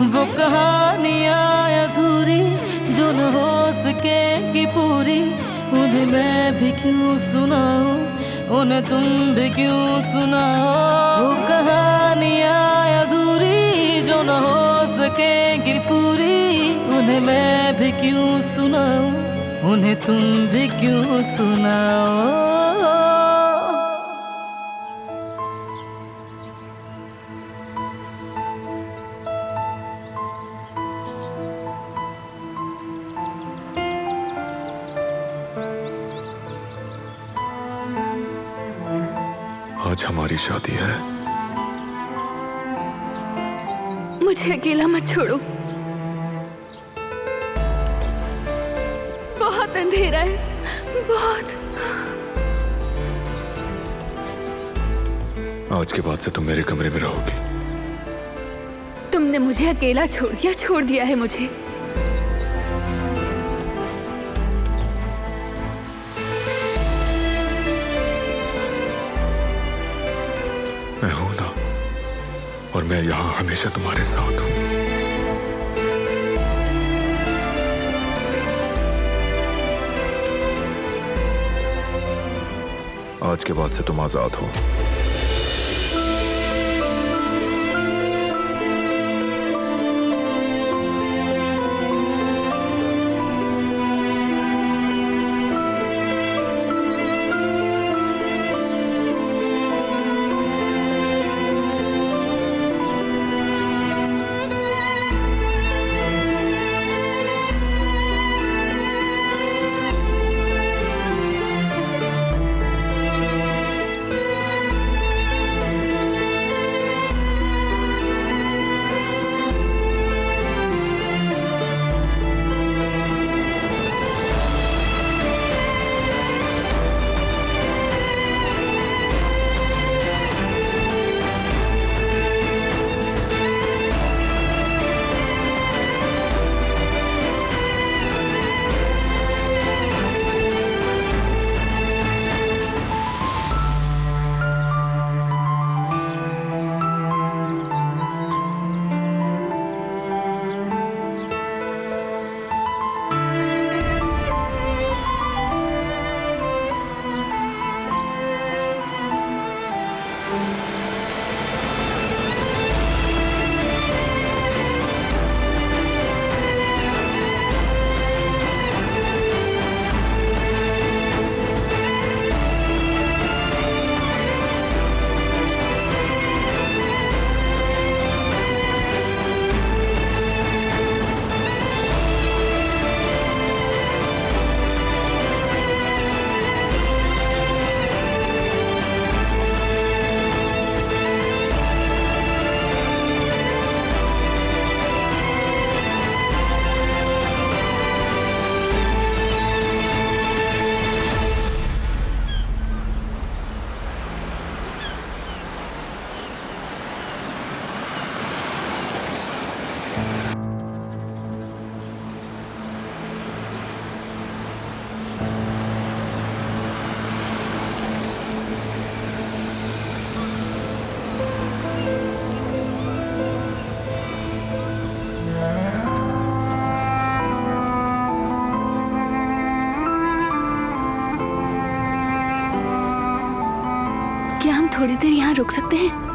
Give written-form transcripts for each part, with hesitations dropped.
वो कहानियाँ अधूरी जो न हो सकेगी पूरी, उन्हें मैं भी क्यों सुनाऊं, उन्हें तुम भी क्यों सुनाओ। वो कहानियाँ अधूरी जो न हो सकेगी पूरी, उन्हें मैं भी क्यों सुनाऊं, उन्हें तुम भी क्यों सुनाओ। आज हमारी शादी है। मुझे अकेला मत छोड़ो, बहुत अंधेरा है, बहुत। आज के बाद से तुम मेरे कमरे में रहोगी। तुमने मुझे अकेला छोड़ दिया है मुझे। मैं हूं ना, और मैं यहां हमेशा तुम्हारे साथ हूं। आज के बाद से तुम आजाद हो। क्या हम थोड़ी देर यहाँ रुक सकते हैं?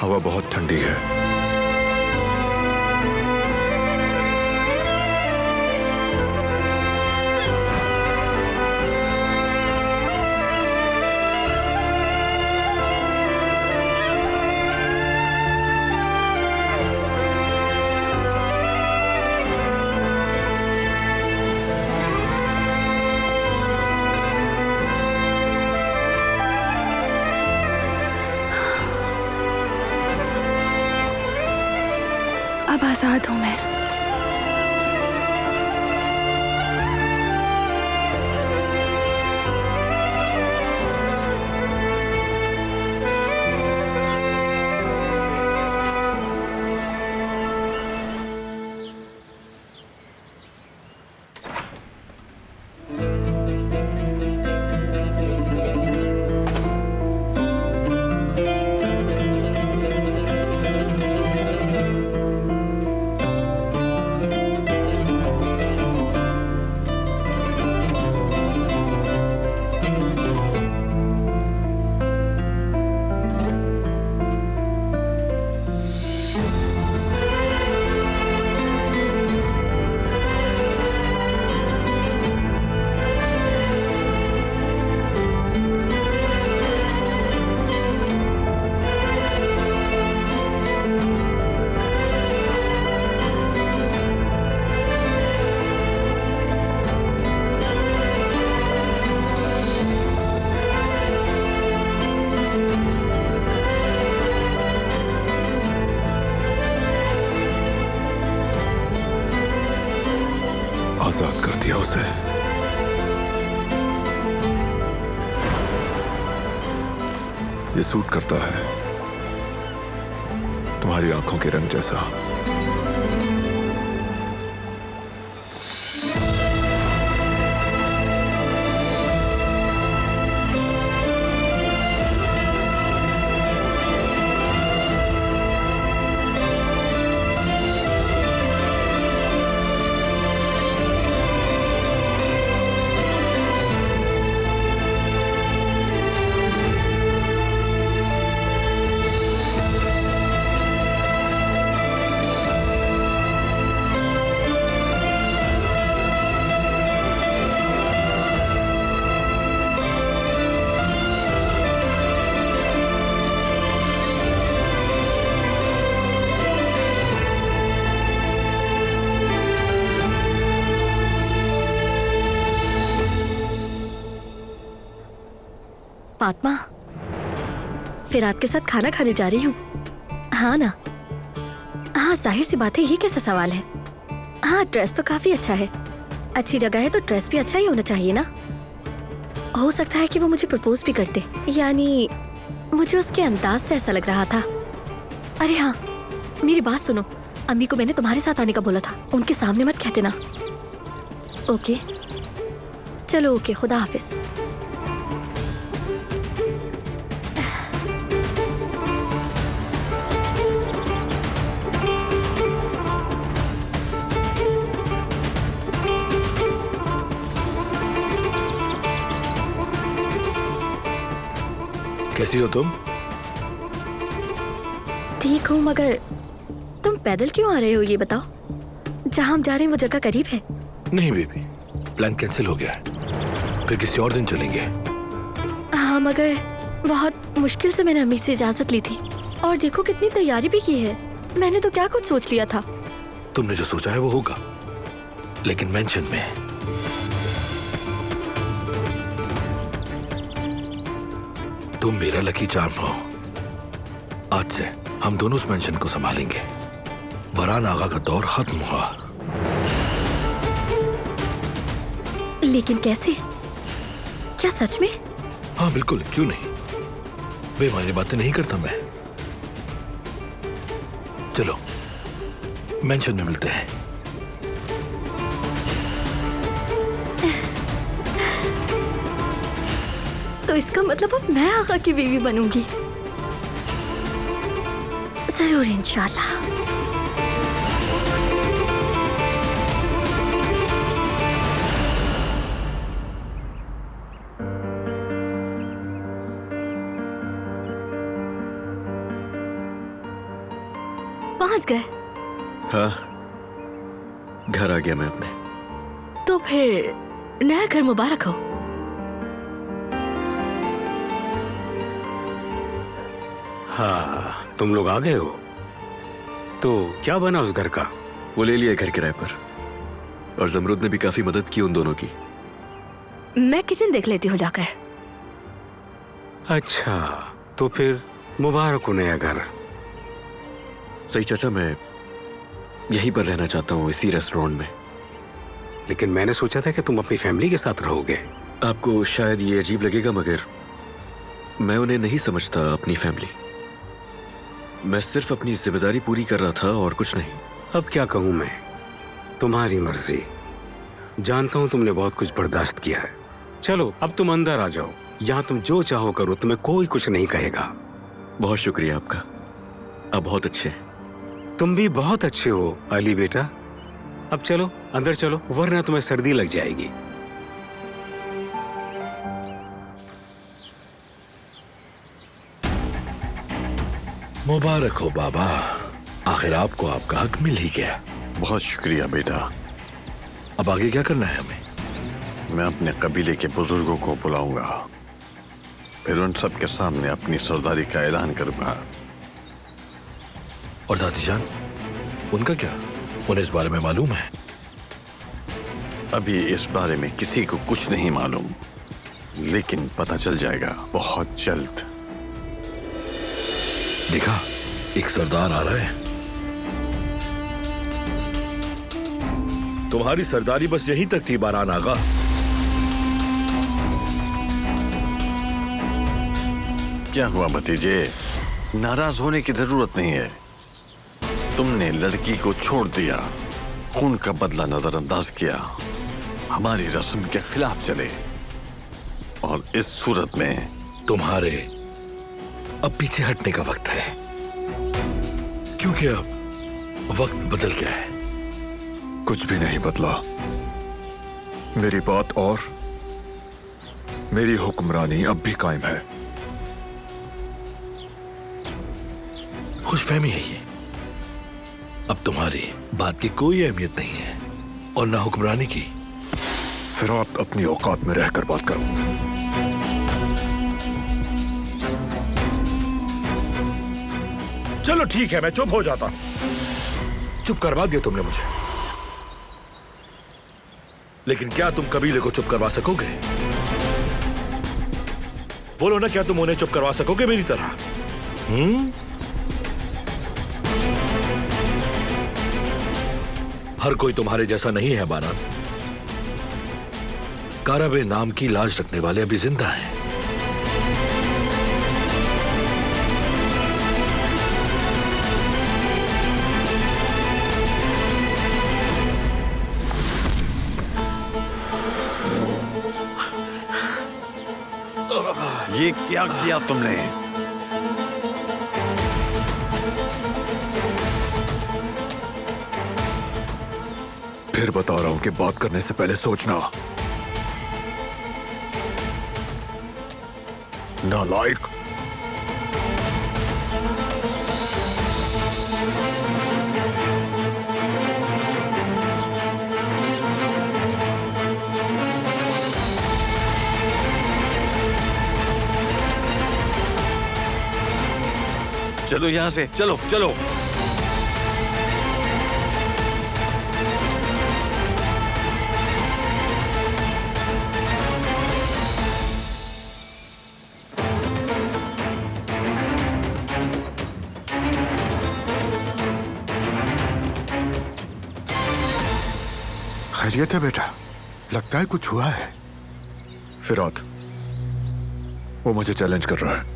हवा बहुत ठंडी है। अब आजाद हूं मैं। आजाद कर दिया उसे। ये सूट करता है तुम्हारी आंखों के रंग जैसा। फातिमा, फिरात के साथ खाना खाने जा रही हूँ। हाँ ना? हाँ, जाहिर सी बात है, ये कैसा सवाल है? हाँ, ड्रेस तो काफी अच्छा है। अच्छी जगह है तो ड्रेस भी अच्छा ही होना चाहिए ना। हो सकता है कि वो मुझे प्रपोज भी करते, यानी मुझे उसके अंदाज से ऐसा लग रहा था। अरे हाँ, मेरी बात सुनो, अम्मी को मैंने तुम्हारे साथ आने का बोला था, उनके सामने मत कहते ना। ओके, चलो ओके, खुदा हाफिज। कैसी हो तुम? ठीक हूँ, मगर तुम पैदल क्यों आ रहे हो ये बताओ? जहाँ हम जा रहे हैं वो जगह करीब है? नहीं बेबी, प्लान कैंसिल हो गया है, फिर किसी और दिन चलेंगे। हाँ, मगर बहुत मुश्किल से मैंने अम्मी से इजाजत ली थी, और देखो कितनी तैयारी भी की है। मैंने तो क्या कुछ सोच लिया था। तुमने जो सोचा है वो होगा, लेकिन मेंशन में। तुम मेरा लकी चार्म हो। आज से हम दोनों उस मेंशन को संभालेंगे। बरान आगा का दौर खत्म हुआ। लेकिन कैसे? क्या सच में? हाँ बिल्कुल, क्यों नहीं। बेमायने बातें नहीं करता मैं। चलो मेंशन में मिलते हैं। तो इसका मतलब अब मैं आगा की बीवी बनूंगी। जरूर, इंशाल्लाह। पहुंच गए? हाँ, घर आ गया मैं अपने। तो फिर नया घर मुबारक हो। हाँ, तुम लोग आ गए हो। तो क्या बना उस घर का? वो ले लिया घर किराए पर, और जमरुद ने भी काफी मदद की उन दोनों की। मैं किचन देख लेती हूँ जाकर। अच्छा, तो फिर मुबारक हो नया घर। सही चाचा, मैं यहीं पर रहना चाहता हूँ, इसी रेस्टोरेंट में। लेकिन मैंने सोचा था कि तुम अपनी फैमिली के साथ रहोगे। आपको शायद ये अजीब लगेगा, मगर मैं उन्हें नहीं समझता अपनी फैमिली। मैं सिर्फ अपनी जिम्मेदारी पूरी कर रहा था और कुछ नहीं। अब क्या कहूँ मैं, तुम्हारी मर्जी। जानता हूँ तुमने बहुत कुछ बर्दाश्त किया है। चलो अब तुम अंदर आ जाओ, यहाँ तुम जो चाहो करो, तुम्हें कोई कुछ नहीं कहेगा। बहुत शुक्रिया आपका, आप बहुत अच्छे हैं। तुम भी बहुत अच्छे हो अली बेटा। अब चलो अंदर चलो, वरना तुम्हें सर्दी लग जाएगी। मुबारक हो बाबा, आखिर आपको आपका हक मिल ही गया। बहुत शुक्रिया बेटा। अब आगे क्या करना है हमें? मैं अपने कबीले के बुजुर्गों को बुलाऊंगा, फिर उन सब के सामने अपनी सरदारी का ऐलान करूंगा। और दादी जान, उनका क्या? उन्हें इस बारे में मालूम है? अभी इस बारे में किसी को कुछ नहीं मालूम, लेकिन पता चल जाएगा बहुत जल्द। देखा, एक सरदार आ रहा है। तुम्हारी सरदारी बस यहीं तक थी बारान आगा। क्या हुआ भतीजे, नाराज होने की जरूरत नहीं है। तुमने लड़की को छोड़ दिया, खून का बदला नजरअंदाज किया, हमारी रस्म के खिलाफ चले, और इस सूरत में तुम्हारे अब पीछे हटने का वक्त है, क्योंकि अब वक्त बदल गया है। कुछ भी नहीं बदला। मेरी बात और मेरी हुक्मरानी अब भी कायम है। खुशफहमी है ये। अब तुम्हारी बात की कोई अहमियत नहीं है, और ना हुक्मरानी की। फिर आप अपनी औकात में रहकर बात करो। चलो ठीक है, मैं चुप हो जाता। चुप करवा दिया तुमने मुझे, लेकिन क्या तुम कबीले को चुप करवा सकोगे? बोलो ना, क्या तुम उन्हें चुप करवा सकोगे मेरी तरह? हर कोई तुम्हारे जैसा नहीं है बारान। कारबे नाम की लाज रखने वाले अभी जिंदा हैं। ये क्या किया तुमने? फिर बता रहा हूं कि बात करने से पहले सोचना। नालायक। चलो यहां से, चलो चलो। खैरियत है बेटा? लगता है कुछ हुआ है। फिरात, वो मुझे चैलेंज कर रहा है।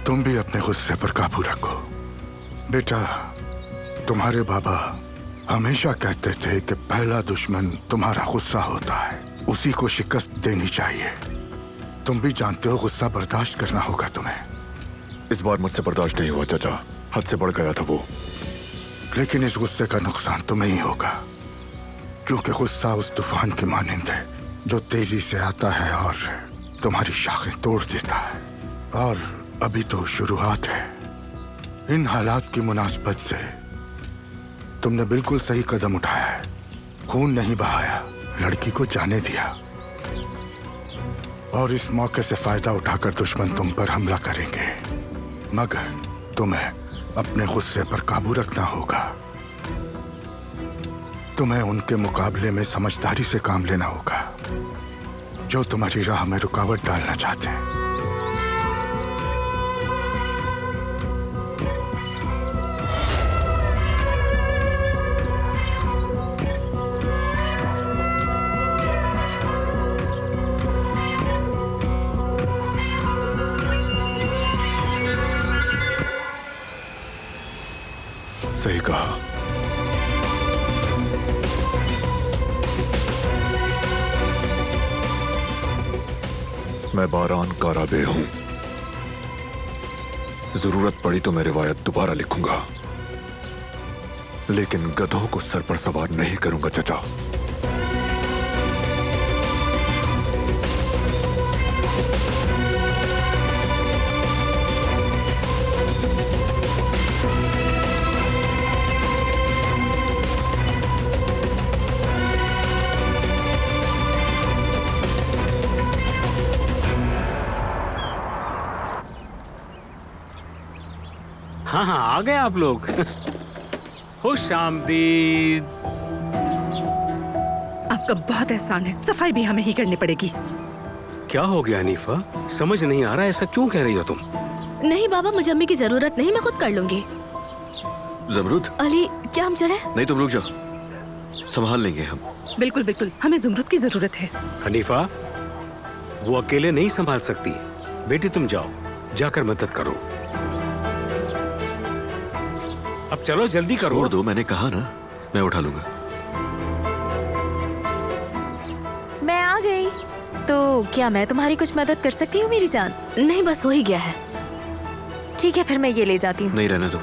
तुम भी अपने गुस्से पर काबू रखो बेटा। तुम्हारे बाबा हमेशा कहते थे कि पहला दुश्मन तुम्हारा गुस्सा होता है, उसी को शिकस्त देनी चाहिए। तुम भी जानते हो गुस्सा बर्दाश्त करना होगा तुम्हें। इस बार मुझसे बर्दाश्त नहीं हुआ चाचा, हद से बढ़ गया था वो। लेकिन इस गुस्से का नुकसान तुम्हें ही होगा, क्योंकि गुस्सा उस तूफान की मानिंद है जो तेजी से आता है और तुम्हारी शाखें तोड़ देता है। और अभी तो शुरुआत है। इन हालात की मुनासबत से तुमने बिल्कुल सही कदम उठाया है। खून नहीं बहाया, लड़की को जाने दिया, और इस मौके से फायदा उठाकर दुश्मन तुम पर हमला करेंगे। मगर तुम्हें अपने गुस्से पर काबू रखना होगा। तुम्हें उनके मुकाबले में समझदारी से काम लेना होगा, जो तुम्हारी राह में रुकावट डालना चाहते हैं। सही कहा। मैं बारान काराबे हूं। जरूरत पड़ी तो मैं रिवायत दोबारा लिखूंगा, लेकिन गधों को सर पर सवार नहीं करूंगा चचा। हाँ हाँ, आ गए आप लोग। खुश आमदीद। आपका बहुत एहसान है, सफाई भी हमें ही करनी पड़ेगी। क्या हो गया हनीफा, समझ नहीं आ रहा, ऐसा क्यों कह रही हो तुम? नहीं बाबा, मुझे अम्मी की जरूरत नहीं, मैं खुद कर लूंगी। जमरूद, अली क्या हम चले? नहीं तुम रुक जाओ, संभाल लेंगे हम। बिल्कुल बिल्कुल, हमें ज़ुमरुद की जरूरत है। हनीफा, वो अकेले नहीं संभाल सकती। बेटी तुम जाओ, जाकर मदद करो। अब चलो जल्दी करो। छोड़ दो, मैंने कहा ना, मैं उठा लूंगा। मैं आ गई। तो क्या मैं तुम्हारी कुछ मदद कर सकती हूँ मेरी जान? नहीं, बस हो ही गया है। ठीक है, फिर मैं ये ले जाती हूँ। नहीं, रहने दो।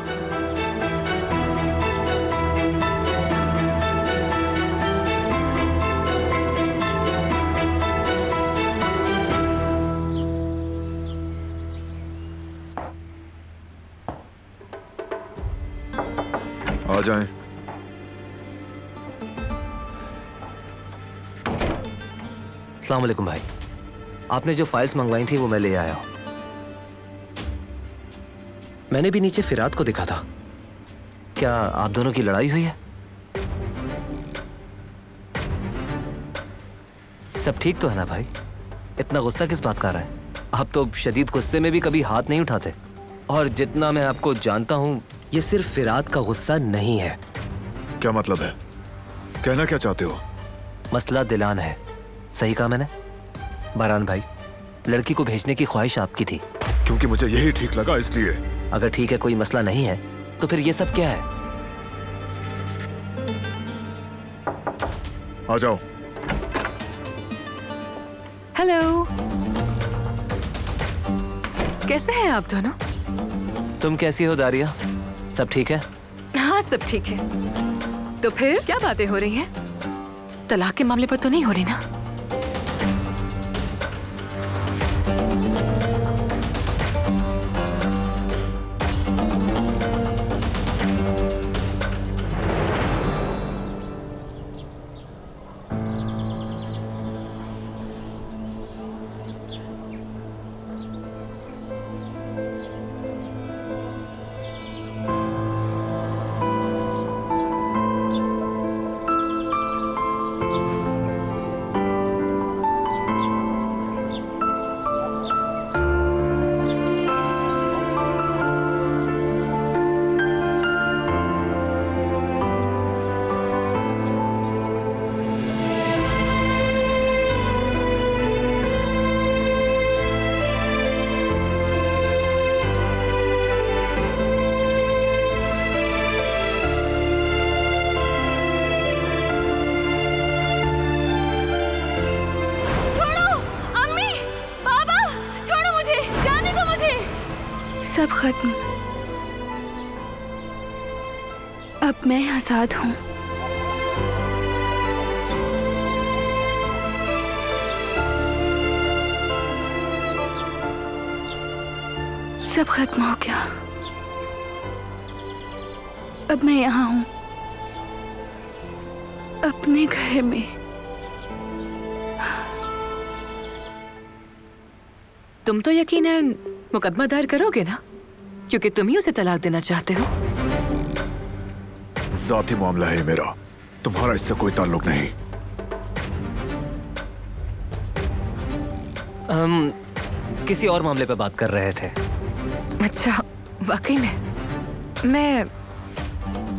आ जाएं। अस्सलाम वालेकुम भाई, आपने जो फाइल्स मंगवाई थी वो मैं ले आया हूं। मैंने भी नीचे फिरात को देखा था। क्या आप दोनों की लड़ाई हुई है? सब ठीक तो है ना भाई? इतना गुस्सा किस बात का रहा है? आप तो शदीद गुस्से में भी कभी हाथ नहीं उठाते। और जितना मैं आपको जानता हूं, ये सिर्फ फिरात का गुस्सा नहीं है। क्या मतलब है? कहना क्या चाहते हो? मसला दिलान है। सही कहा मैंने? बारान भाई, लड़की को भेजने की ख्वाहिश आपकी थी। क्योंकि मुझे यही ठीक लगा, इसलिए। अगर ठीक है, कोई मसला नहीं है, तो फिर ये सब क्या है? आ जाओ। हेलो, कैसे हैं आप दोनों? तुम कैसी हो दारिया? सब ठीक है? हाँ, सब ठीक है। तो फिर क्या बातें हो रही हैं? तलाक के मामले पर तो नहीं हो रही ना? सब खत्म। अब मैं आजाद हूं। सब खत्म हो गया। अब मैं यहाँ हूँ, अपने घर में। तुम तो यकीनन मुकदमा दायर करोगे ना, क्योंकि तुम ही उसे तलाक देना चाहते हो। जाती मामला है मेरा, तुम्हारा इससे कोई ताल्लुक नहीं। हम किसी और मामले पे बात कर रहे थे। अच्छा, वाकई में मैं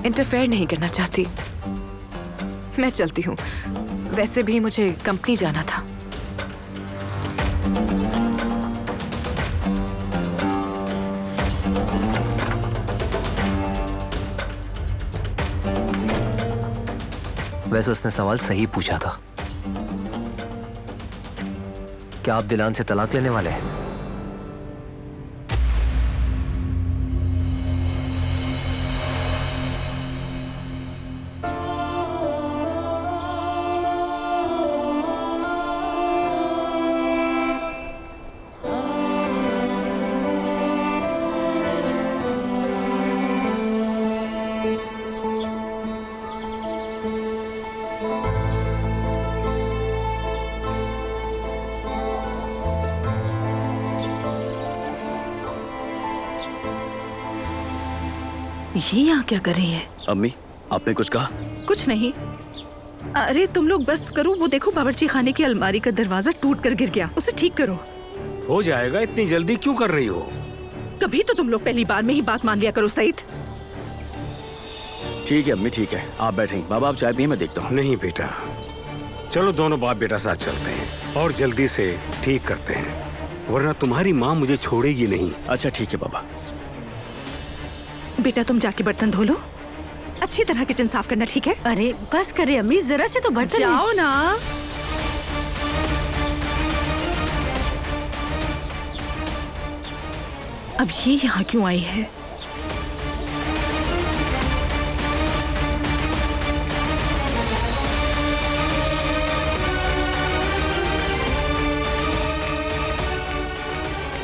इंटरफेयर नहीं करना चाहती। मैं चलती हूँ, वैसे भी मुझे कंपनी जाना था। वैसे उसने सवाल सही पूछा था। क्या आप दिलान से तलाक लेने वाले हैं? ये यहाँ क्या कर रही है? अम्मी, आपने कुछ कहा? कुछ नहीं। अरे तुम लोग बस करो, वो देखो बावर्ची खाने की अलमारी का दरवाजा टूट कर गिर गया, उसे ठीक करो। हो जाएगा, इतनी जल्दी क्यों कर रही हो? कभी तो तुम लोग पहली बार में ही बात मान लिया करो सईद। ठीक है अम्मी, ठीक है, आप बैठेंगे। बाबा आप चाय पिए, मैं देखता हूँ। नहीं बेटा, चलो दोनों बाप बेटा साथ चलते हैं और जल्दी से ठीक करते हैं, वरना तुम्हारी माँ मुझे छोड़ेगी नहीं। अच्छा ठीक है बाबा। बेटा तुम जाके बर्तन धो लो, अच्छी तरह किचन साफ करना, ठीक है? अरे बस करे अम्मी, जरा से तो बर्तन जाओ ना। अब ये यहाँ क्यों आई है?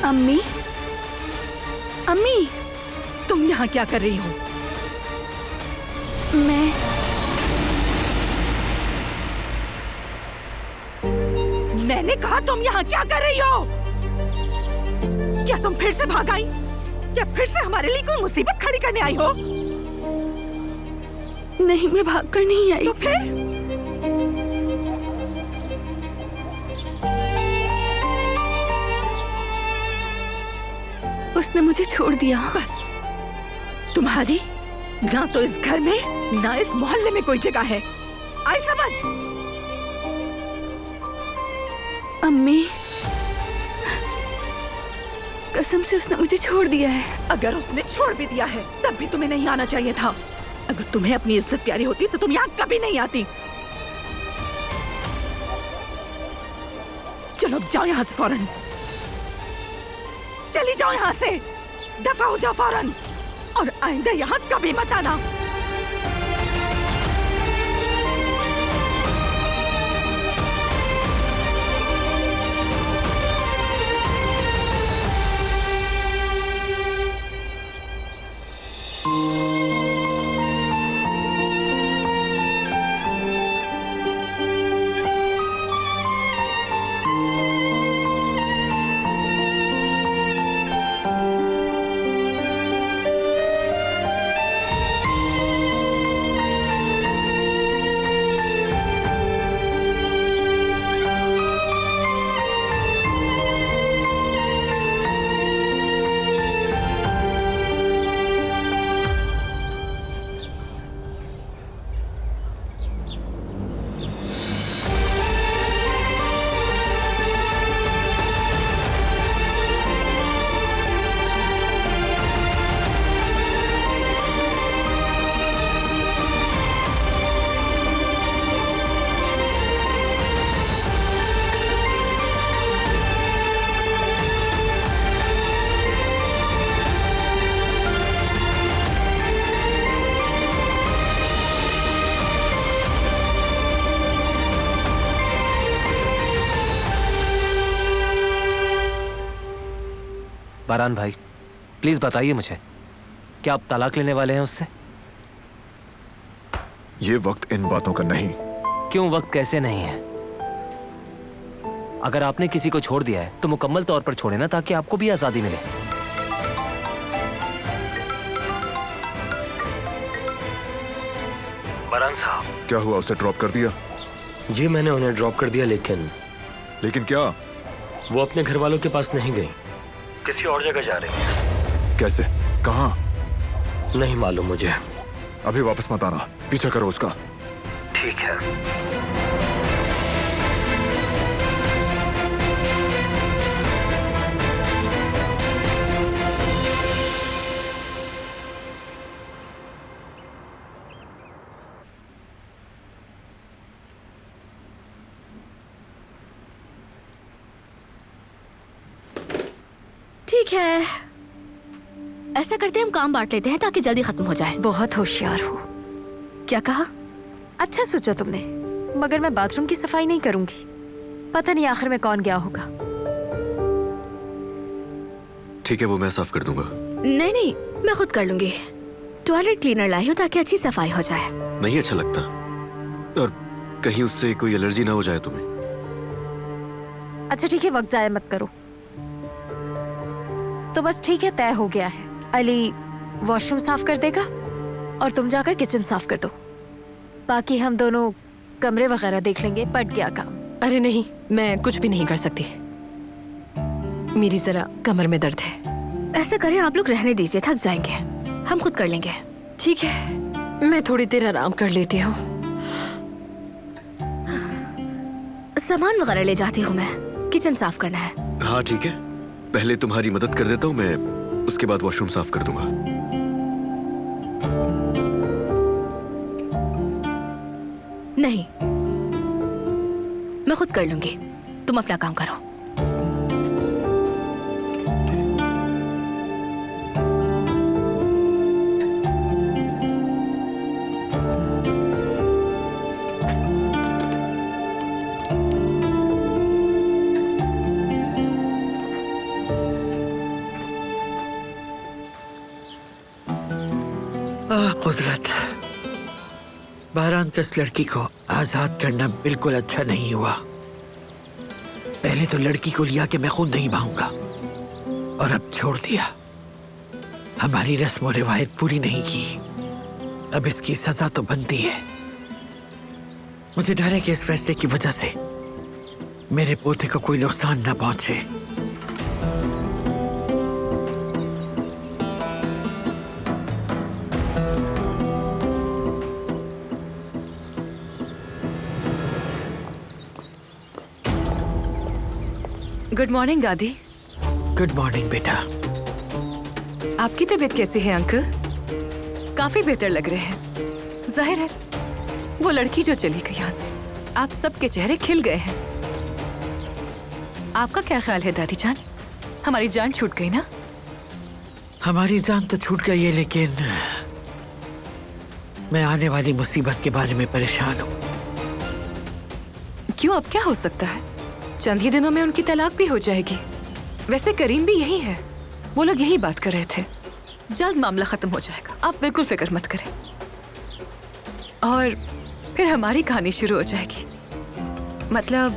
अम्मी, अम्मी, तुम यहाँ क्या कर रही हो? मैंने कहा तुम यहाँ क्या कर रही हो? क्या तुम फिर से भाग आई? या फिर से हमारे लिए कोई मुसीबत खड़ी करने आई हो? नहीं, मैं भाग कर नहीं आई। तो फिर? उसने मुझे छोड़ दिया। बस तुम्हारी ना तो इस घर में ना इस मोहल्ले में कोई जगह है, आई समझ? अम्मी, कसम से उसने मुझे छोड़ दिया है। अगर उसने छोड़ भी दिया है तब भी तुम्हें नहीं आना चाहिए था। अगर तुम्हें अपनी इज्जत प्यारी होती तो तुम यहाँ कभी नहीं आती। चलो अब जाओ यहाँ से फौरन, चली जाओ यहाँ से, दफा हो जाओ फौरन, और आइंदा यहाँ कभी मत आना। बारान भाई, प्लीज बताइए मुझे, क्या आप तलाक लेने वाले हैं उससे? ये वक्त इन बातों का नहीं। क्यों वक्त कैसे नहीं है? अगर आपने किसी को छोड़ दिया है तो मुकम्मल तौर पर छोड़े ना, ताकि आपको भी आजादी मिले। बरान साहब, क्या हुआ, उसे ड्रॉप कर दिया? जी मैंने उन्हें ड्रॉप कर दिया, लेकिन क्या? वो अपने घर वालों के पास नहीं गई, किसी और जगह जा रही है। कैसे? कहाँ? नहीं मालूम मुझे। अभी वापस मत आना, पीछा करो उसका। ठीक है। ठीक है, ऐसा करते हैं, हम काम बांट लेते हैं ताकि जल्दी खत्म हो जाए। बहुत होशियार हो। क्या कहा? अच्छा सोचा तुमने, मगर मैं बाथरूम की सफाई नहीं करूंगी। पता नहीं आखिर में कौन गया होगा। ठीक है, वो मैं साफ कर दूंगा। नहीं नहीं, मैं खुद कर लूंगी। टॉयलेट क्लीनर लाई हूँ ताकि अच्छी सफाई हो जाए। नहीं अच्छा लगता, और कहीं उससे कोई एलर्जी ना हो जाए तुम्हें। अच्छा ठीक है, वक्त जाया मत करो। तो बस ठीक है, तय हो गया है। अली वॉशरूम साफ कर देगा और तुम जाकर किचन साफ कर दो। बाकी हम दोनों कमरे वगैरह देख लेंगे। पट गया काम। अरे नहीं, मैं कुछ भी नहीं कर सकती, मेरी जरा कमर में दर्द है। ऐसा करें, आप लोग रहने दीजिए, थक जाएंगे, हम खुद कर लेंगे। ठीक है, मैं थोड़ी देर आराम कर लेती हूँ। सामान वगैरह ले जाती हूँ, मैं किचन साफ करना है। हाँ ठीक है, पहले तुम्हारी मदद कर देता हूँ मैं, उसके बाद वॉशरूम साफ कर दूंगा। नहीं, मैं खुद कर लूंगी, तुम अपना काम करो। कुदरत, बहरान के इस लड़की को आजाद करना बिल्कुल अच्छा नहीं हुआ। पहले तो लड़की को लिया कि मैं खुद नहीं भाऊंगा, और अब छोड़ दिया। हमारी रस्म और रिवायत पूरी नहीं की, अब इसकी सजा तो बनती है। मुझे डर है कि इस फैसले की वजह से मेरे पोते को कोई नुकसान न पहुंचे। गुड मॉर्निंग दादी। गुड मॉर्निंग बेटा। आपकी तबीयत कैसी है अंकल? काफी बेहतर लग रहे हैं। जाहिर है वो लड़की जो चली गई यहाँ से, आप सबके चेहरे खिल गए हैं। आपका क्या ख्याल है दादी जान? हमारी जान छूट गई ना? हमारी जान तो छूट गई है, लेकिन मैं आने वाली मुसीबत के बारे में परेशान हूँ। क्यों, अब क्या हो सकता है? चंद ही दिनों में उनकी तलाक भी हो जाएगी। वैसे करीम भी यही है, वो लोग यही बात कर रहे थे। जल्द मामला खत्म हो जाएगा, आप बिल्कुल फिक्र मत करें। और फिर हमारी कहानी शुरू हो जाएगी, मतलब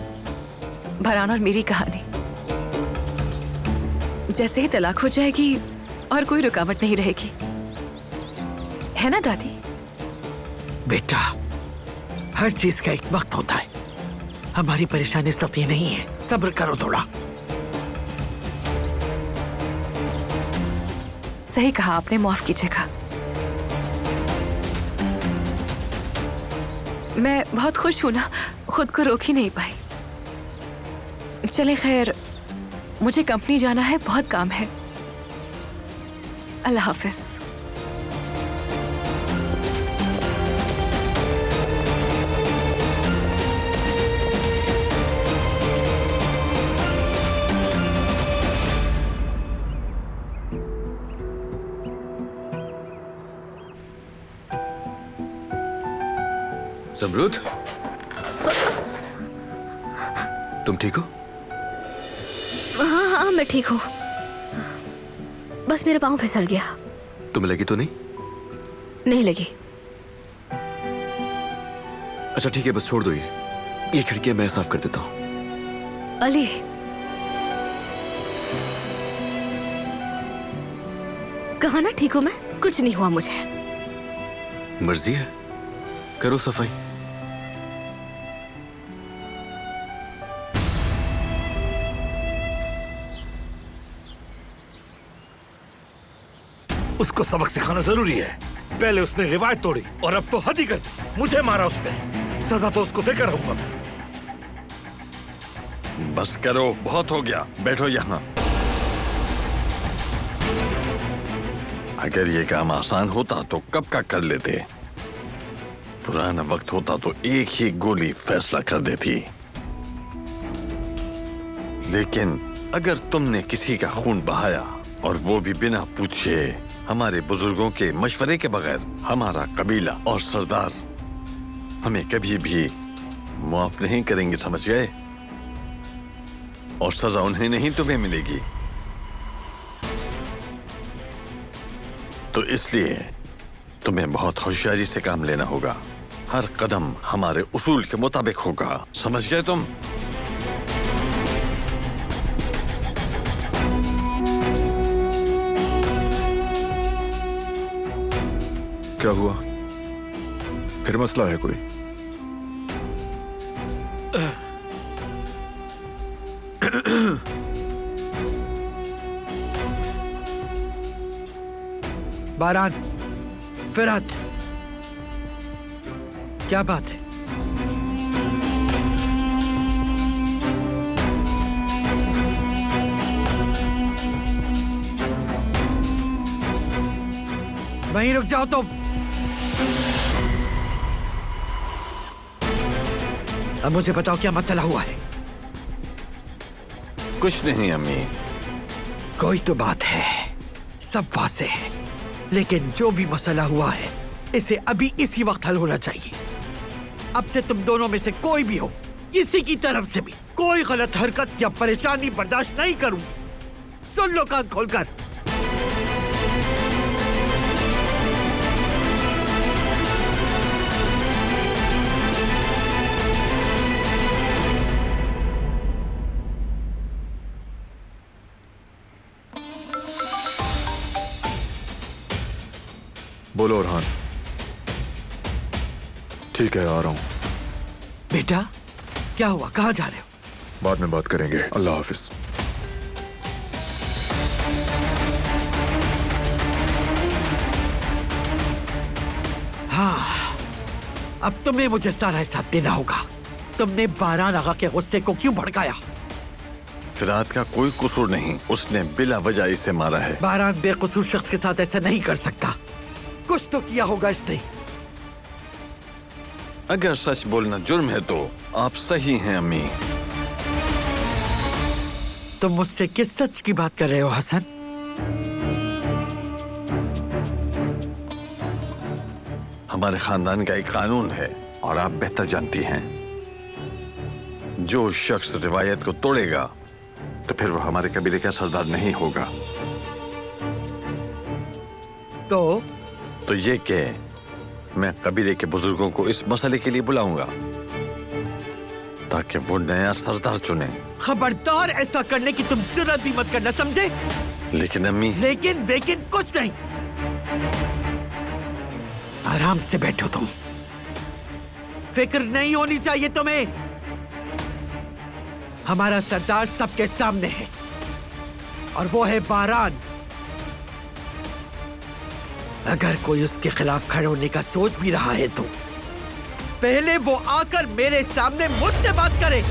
भरान और मेरी कहानी। जैसे ही तलाक हो जाएगी और कोई रुकावट नहीं रहेगी, है ना दादी? बेटा, हर चीज का एक वक्त होता है। हमारी परेशानी सब ये नहीं है, सब्र करो थोड़ा। सही कहा आपने, माफ कीजिएगा। मैं बहुत खुश हूं ना, खुद को रोक ही नहीं पाई। चले खैर, मुझे कंपनी जाना है, बहुत काम है। अल्लाह हाफिज। समरूद, तुम ठीक हो? हाँ हाँ, मैं ठीक हूँ, बस मेरा पाँव फिसल गया। तुम्हें लगी तो नहीं? नहीं लगी। अच्छा ठीक है, बस छोड़ दो ये खिड़कियां मैं साफ कर देता हूँ। अली, कहा ना ठीक हूं मैं, कुछ नहीं हुआ मुझे। मर्जी है, करो सफाई। उसको सबक सिखाना जरूरी है। पहले उसने रिवायत तोड़ी और अब तो हद ही कर दी। मुझे मारा उसने, सजा तो उसको देकर रहूंगा। बस करो, बहुत हो गया, बैठो यहाँ। अगर ये काम आसान होता तो कब का कर लेते। पुराना वक्त होता तो एक ही गोली फैसला कर देती। लेकिन अगर तुमने किसी का खून बहाया और वो भी बिना पूछे, हमारे बुजुर्गों के मशवरे के बगैर, हमारा कबीला और सरदार हमें कभी भी माफ नहीं करेंगे, समझ गए? और सजा उन्हें नहीं तुम्हें मिलेगी। तो इसलिए तुम्हें बहुत होशियारी से काम लेना होगा। हर कदम हमारे उसूल के मुताबिक होगा, समझ गए तुम? क्या हुआ? फिर मसला है कोई? बारान, फिरात, क्या बात है? वहीं रुक जाओ तुम। अब मुझे बताओ क्या मसला हुआ है? कुछ नहीं अम्मी। कोई तो बात है, सब वाज़ेह है, लेकिन जो भी मसला हुआ है इसे अभी इसी वक्त हल होना चाहिए। अब से तुम दोनों में से कोई भी हो, किसी की तरफ से भी कोई गलत हरकत या परेशानी बर्दाश्त नहीं करूंगी। सुन लो कान खोलकर। बोलो अरहान। ठीक है, आ रहा हूं। बेटा, क्या हुआ? कहाँ जा रहे हो? बाद में बात करेंगे। अल्लाह हाफिज। हाँ, अब तुम्हें मुझे सारा हिसाब देना होगा। तुमने बारान आगा के गुस्से को क्यों भड़काया? फिरात का कोई कसूर नहीं, उसने बिला वजह इसे मारा है। बारान बेकसूर शख्स के साथ ऐसा नहीं कर सकता। कुछ तो किया होगा इसने। अगर सच बोलना जुर्म है तो आप सही हैं अम्मी। तुम मुझसे किस सच की बात कर रहे हो हसन? हमारे खानदान का एक कानून है और आप बेहतर जानती हैं। जो शख्स रिवायत को तोड़ेगा तो फिर वो हमारे कबीले का सरदार नहीं होगा। तो ये कि मैं कबीले के बुजुर्गों को इस मसले के लिए बुलाऊंगा ताकि वो नया सरदार चुने। खबरदार ऐसा करने की तुम जुर्रत भी मत करना, समझे? लेकिन अम्मी। लेकिन कुछ नहीं। आराम से बैठो तुम। फिक्र नहीं होनी चाहिए तुम्हें। हमारा सरदार सबके सामने है और वो है बारान। अगर कोई उसके खिलाफ खड़े होने का सोच भी रहा है तो पहले वो आकर मेरे सामने मुझसे बात करे।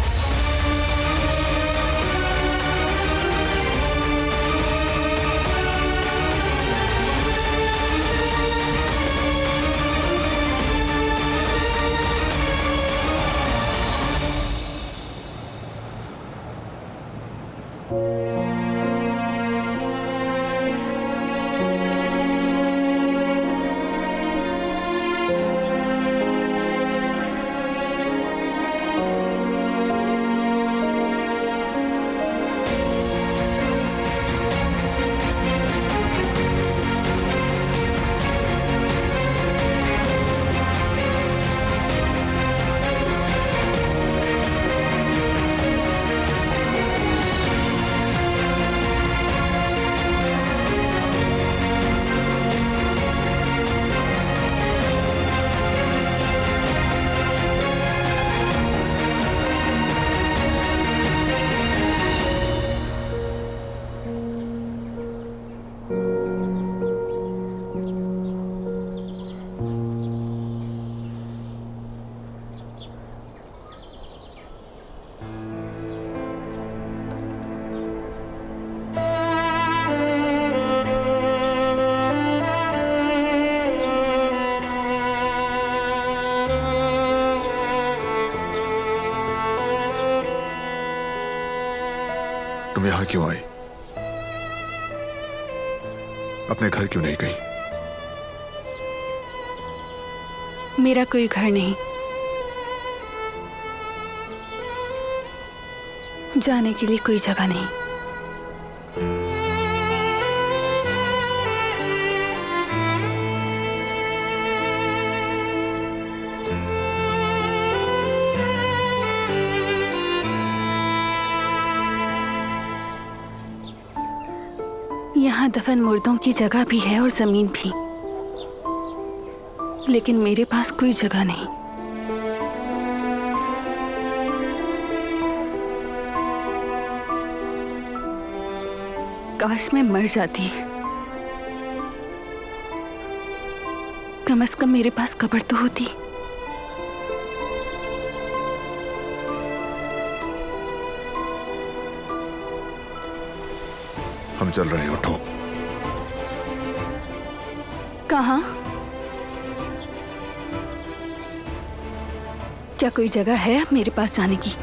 तुम यहां क्यों आई? अपने घर क्यों नहीं गई? मेरा कोई घर नहीं, जाने के लिए कोई जगह नहीं। यहाँ दफन मुर्दों की जगह भी है और जमीन भी, लेकिन मेरे पास कोई जगह नहीं। काश मैं मर जाती, कम से कम मेरे पास कब्र तो होती। हम चल रहे हैं, उठो। कहाँ? क्या कोई जगह है अब मेरे पास जाने की?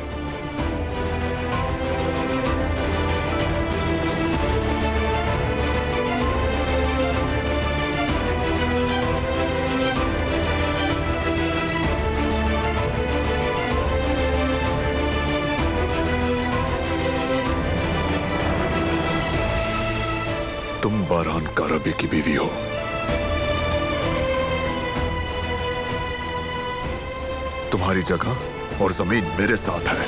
तुम बारहान कारबी की बीवी हो। तुम्हारी जगह और जमीन मेरे साथ है।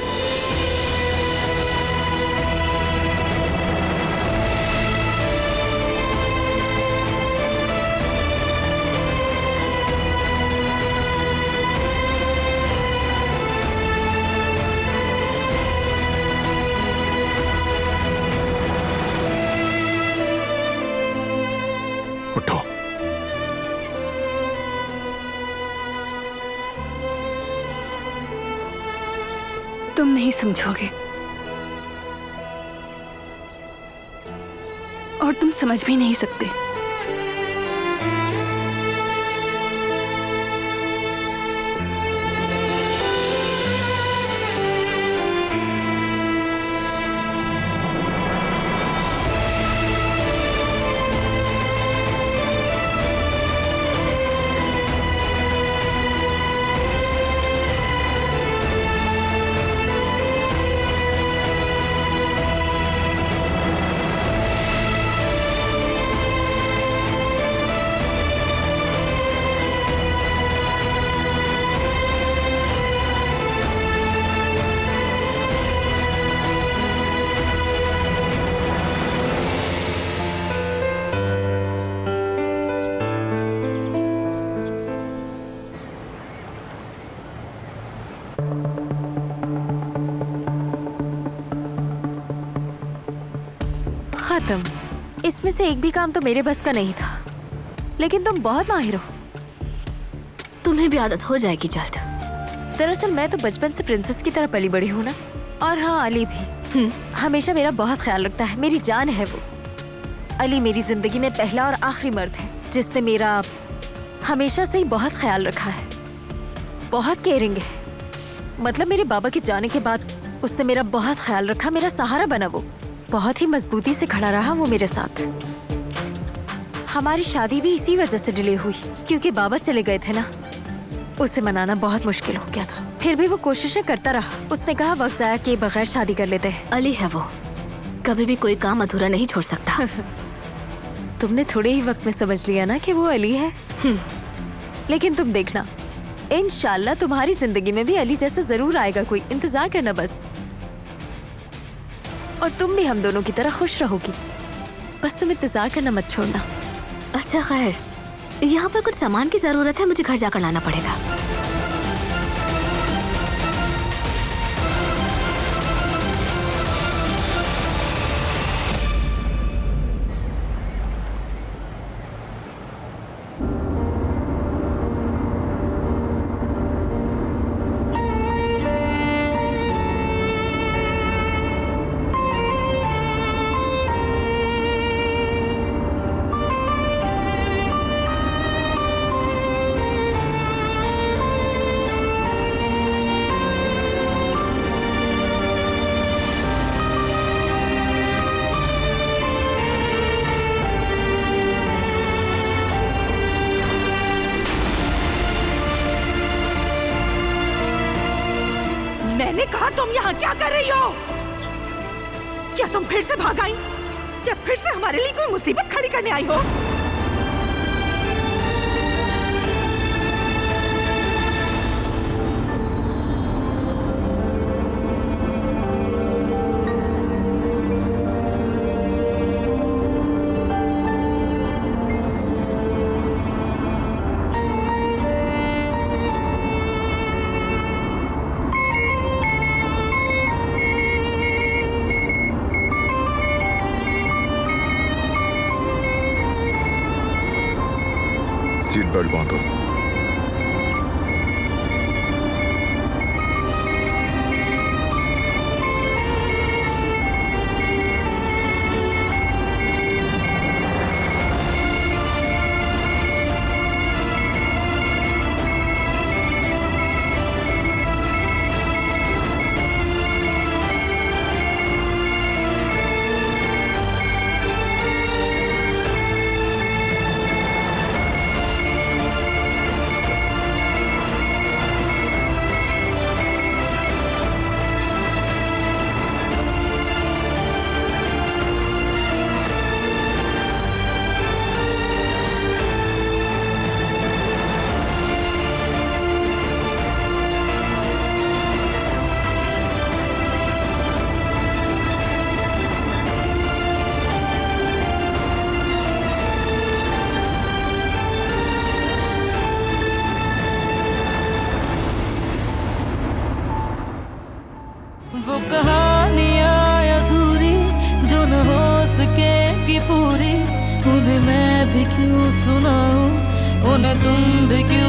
उठो। तुम नहीं समझोगे और तुम समझ भी नहीं सकते। खत्म। इसमें से एक भी काम तो मेरे बस का नहीं था, लेकिन तुम बहुत माहिर हो। तुम्हें भी आदत हो जाएगी जल्द। दरअसल मैं तो बचपन से प्रिंसेस की तरह पली बड़ी हूँ ना। और हाँ, अली भी हमेशा मेरा बहुत ख्याल रखता है, मेरी जान है वो। अली मेरी जिंदगी में पहला और आखिरी मर्द है जिसने मेरा हमेशा से ही बहुत ख्याल रखा है। बहुत केयरिंग है, मतलब मेरे बाबा के जाने के बाद उसने मेरा बहुत ख्याल रखा, मेरा सहारा बना वो। बहुत ही मजबूती से खड़ा रहा वो मेरे साथ। हमारी शादी भी इसी वजह से डिले हुई क्योंकि बाबा चले गए थे ना। उसे मनाना बहुत मुश्किल हो गया था, फिर भी वो कोशिशें करता रहा। उसने कहा वक्त जाया कि बगैर शादी कर लेते हैं। अली है वो, कभी भी कोई काम अधूरा नहीं छोड़ सकता। तुमने थोड़े ही वक्त में समझ लिया ना कि वो अली है। लेकिन तुम देखना, इंशाल्लाह तुम्हारी जिंदगी में भी अली जैसा जरूर आएगा कोई। इंतजार करना बस। और तुम भी हम दोनों की तरह खुश रहोगी। बस तुम इंतजार करना मत छोड़ना। अच्छा खैर, यहाँ पर कुछ सामान की जरूरत है, मुझे घर जाकर लाना पड़ेगा। कहा तुम यहाँ क्या कर रही हो? क्या तुम फिर से भाग आई? क्या फिर से हमारे लिए कोई मुसीबत खड़ी करने आई हो? सीट बेल्ट बांधो। वो कहानियाँ अधूरी जो न हो सकेगी पूरी, उन्हें मैं भी क्यों सुनाऊं, उन्हें तुम भी क्यों